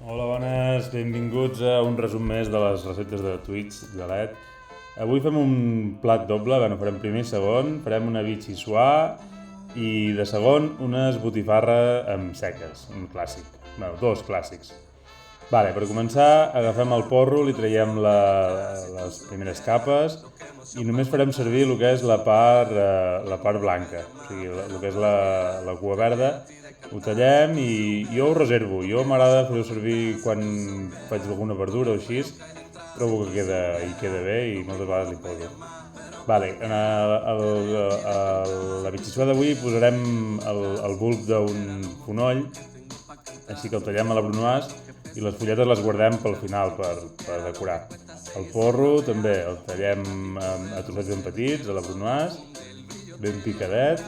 Hola, bones, benvinguts a un resum més de les receptes de Twitch de LED. Avui fem un plat doble, farem primer i segon, farem una bitxissuà i de segon unes botifarra amb seques, un clàssic, dos clàssics. Per començar agafem el porro, li traiem les primeres capes i només farem servir el que és la part blanca, o sigui, el que és la cua verda. Ho tallem i jo ho reservo. Jo m'agrada fer-ho servir quan faig alguna verdura o així. Trobo que queda bé i moltes vegades li poso. A la bitxissuà d'avui posarem el bulb d'un fonoll, així que el tallem a la brunoise i les fulletes les guardem pel final per decorar. El porro també el tallem a trossets ben petits, a la brunoise, ben picadet,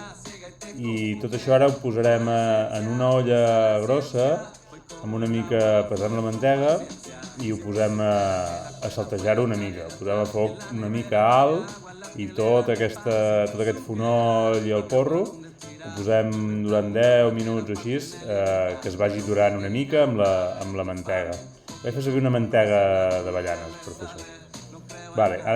i tot això ara ho posarem en una olla grossa amb una mica pesant la mantega i ho posem a saltejar-ho una mica. Ho posem a foc una mica alt i tot aquest fonoll i el porro ho posem durant 10 minuts o així, que es vagi durant una mica amb la mantega. Vaig fer servir una mantega d'avellanes per fer això. Ara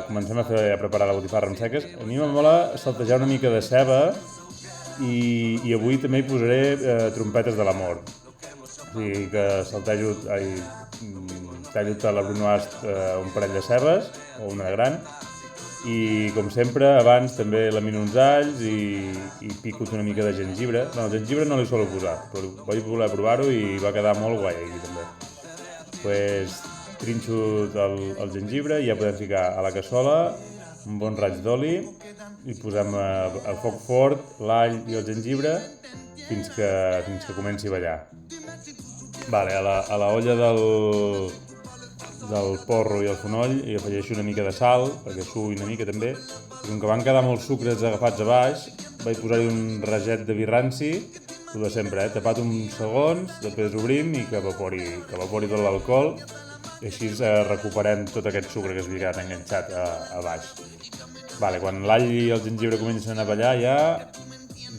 comencem a preparar la botifarra amb seques. A mi m'amola saltejar una mica de ceba i avui també hi posaré trompetes de l'amor. O sigui que tallo a la brunoise un parell de cebes o una de gran i com sempre abans també lamino uns alls i pico una mica de gengibre. El gengibre no li suelo posar, però vaig voler provar-ho i va quedar molt guai aquí també. Trinxo el gengibre i ja podem ficar a la cassola un bon raig d'oli i posem a foc fort l'all i el gengibre fins que comenci a ballar. A la olla del porro i el fonoll hi afegeixo una mica de sal perquè suï una mica també, i com que van quedar molts sucres agafats a baix vaig posar-hi un raget de vi ranci, el de sempre, tapat uns segons, després obrim i que evapori tot l'alcohol i així recuperem tot aquest sucre que s'havia quedat enganxat a baix. Quan l'all i el gengibre comencen a ballar ja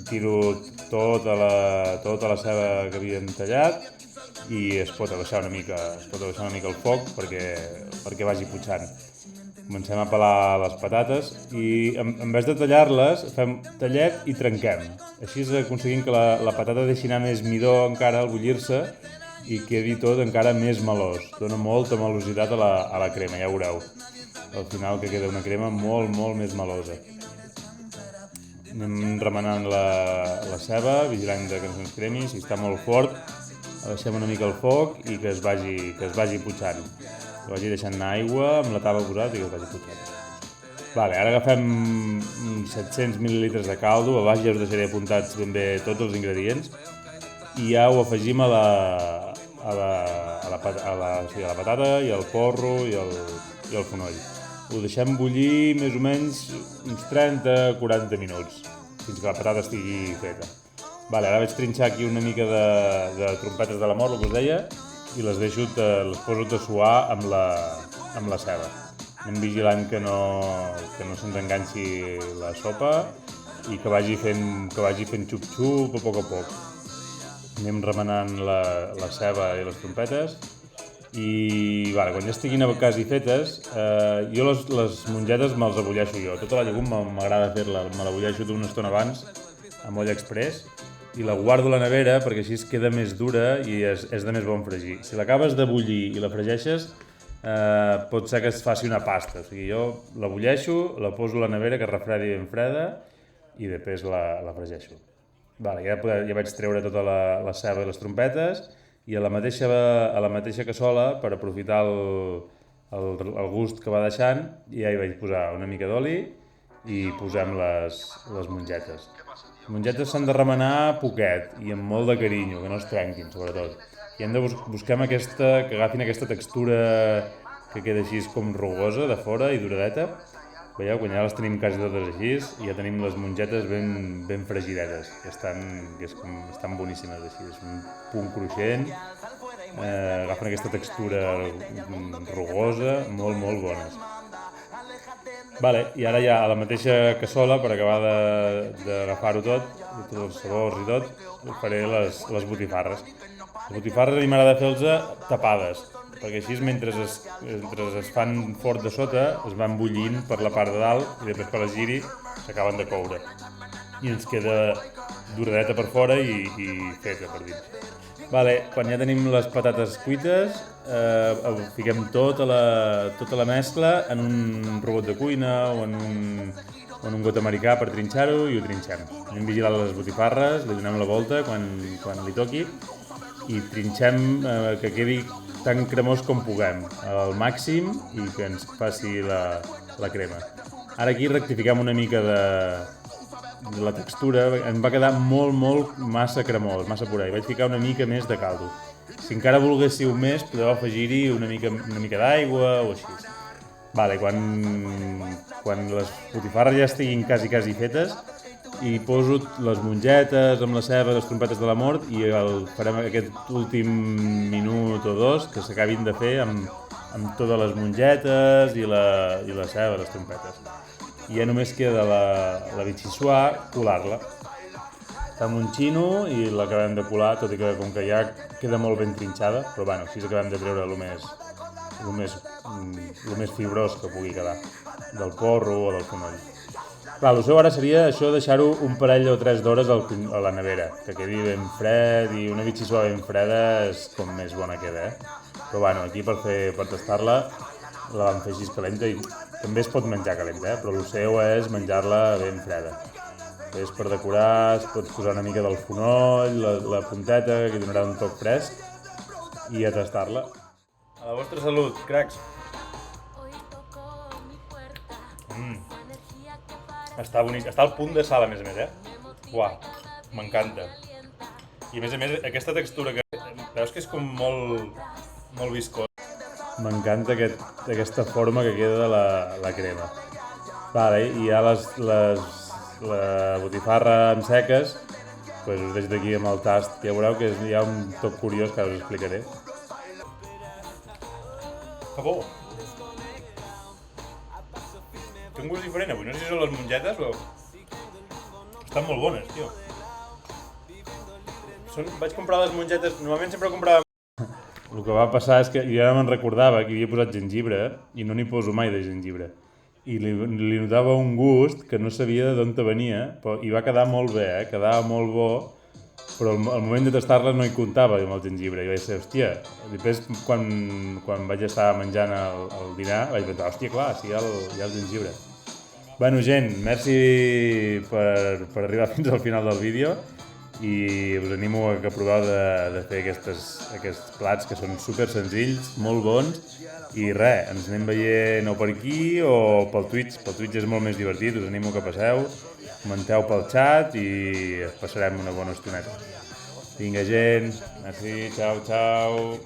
tiro tota la ceba que havíem tallat i es pot abaixar una mica el foc perquè vagi putxant. Comencem a pelar les patates i en vez de tallar-les fem tallet i trenquem. Així aconseguim que la patata deixi anar més midó encara al bullir-se i quedi tot encara més melós. Dóna molta melositat a la crema, ja veureu. Al final que queda una crema molt, molt més melosa. Anem remenant la ceba, vigilant que no se'ns cremi. Si està molt fort, deixem una mica el foc i que es vagi putxant. Que vagi deixant anar aigua amb la taba posat i que es vagi putxant. Ara agafem uns 700 mil·lilitres de caldo. A baix ja us deixaré apuntats ben bé tots els ingredients i ja ho afegim a la patata i al porro i al fonoll. Ho deixem bullir més o menys uns 30-40 minuts fins que la patata estigui feta. Ara vaig trinxar aquí una mica de trompetes de l'amor, el que us deia, i les poso a suar amb la ceba. Anem vigilant que no se'ns enganxi la sopa i que vagi fent xup-xup a poc. Anem remenant la ceba i les trompetes i quan ja estiguin quasi fetes, jo les mongetes me'ls abulleixo jo. Tota la llegum m'agrada fer-la, me l'abulleixo una estona abans amb olla express i la guardo a la nevera perquè així es queda més dura i és de més bon fregir. Si l'acabes de bullir i la fregeixes, pot ser que es faci una pasta. O sigui, jo la bulleixo, la poso a la nevera que es refredi ben freda i després la fregeixo. Ja vaig treure tota la ceba i les trompetes i a la mateixa cassola, per aprofitar el gust que va deixant, ja hi vaig posar una mica d'oli i posem les mongetes. Les mongetes s'han de remenar poquet i amb molt de carinyo, que no es trenquin, sobretot. I hem de buscar que agafin aquesta textura que queda així com rugosa de fora i duradeta. Veieu, quan ja les tenim quasi totes així, ja tenim les mongetes ben fregidetes, que estan boníssimes així, és un punt cruixent, agafen aquesta textura rugosa, molt, molt bones. I ara ja a la mateixa cassola, per acabar d'agafar-ho tot, tots els sabors i tot, faré les botifarres. Les botifarres a mi m'agrada fer-les tapades, perquè així mentre es fan fort de sota es van bullint per la part de dalt i després quan les giri s'acaben de coure. I ens queda doradeta per fora i feta per dins. Vale, quan ja tenim les patates cuites, fiquem tota la mescla en un robot de cuina o en un got americà per trinxar-ho i ho trinxem. Anem vigilant les botifarres, li donem la volta quan li toqui i trinxem que quedi tan cremós com puguem, al màxim, i que ens faci la crema. Ara aquí rectifiquem una mica de la textura, em va quedar molt massa cremós, massa puré, i vaig ficar una mica més de caldo. Si encara volguéssiu més, podeu afegir-hi una mica d'aigua o així. Vale, quan les botifarres ja estiguin quasi fetes, hi poso les mongetes amb la ceba, les trompetes de la mort, i farem aquest últim minut o dos que s'acabin de fer amb totes les mongetes i la ceba, les trompetes. I ja només queda la vichyssoise colar-la. Està amb un xino i l'acabem de colar, tot i que com que ja queda molt ben trinxada, però bueno, així acabem de treure el més fibrós que pugui quedar del porro o del fonoll. Clar, el seu ara seria això, deixar-ho un parell o 3 d'hores a la nevera, que quedi ben fred, i una vichyssoise ben freda és com més bona queda, Però bueno, aquí per tastar-la la vam fer així calenta i també es pot menjar calenta, però el seu és menjar-la ben freda. És per decorar, es pot posar una mica del fonoll, la punteta, que donarà un toc fresc, i a tastar-la. A la vostra salut, cracs! Està bonic, està al punt de sal, a més, Uau, m'encanta. I a més, aquesta textura que veus que és com molt viscosa. M'encanta aquesta forma que queda de la crema. Vale, i ja la botifarra en seques, doncs us deixo d'aquí amb el tast. Ja veureu que hi ha un toc curiós que ara us explicaré. Que bo! Té un gust diferent avui, no sé si són les mongetes o... Estan molt bones, tio. Vaig comprar les mongetes, normalment sempre comprava... El que va passar és que jo ja me'n recordava que hi havia posat gengibre i no n'hi poso mai de gengibre. I li notava un gust que no sabia d'on venia, però hi va quedar molt bé, quedava molt bo, però al moment de tastar-la no hi comptava amb el gengibre. I vaig dir, hòstia, després quan vaig estar menjant el dinar vaig pensar, hòstia, clar, sí, hi ha el gengibre. Bueno, gent, merci per arribar fins al final del vídeo i us animo a que proveu de fer aquests plats que són super senzills, molt bons, i res, ens anem veient o per aquí o pel Twitch. Pel Twitch és molt més divertit, us animo que passeu, comenteu pel xat i passarem una bona estoneta. Vinga, gent, merci, ciao.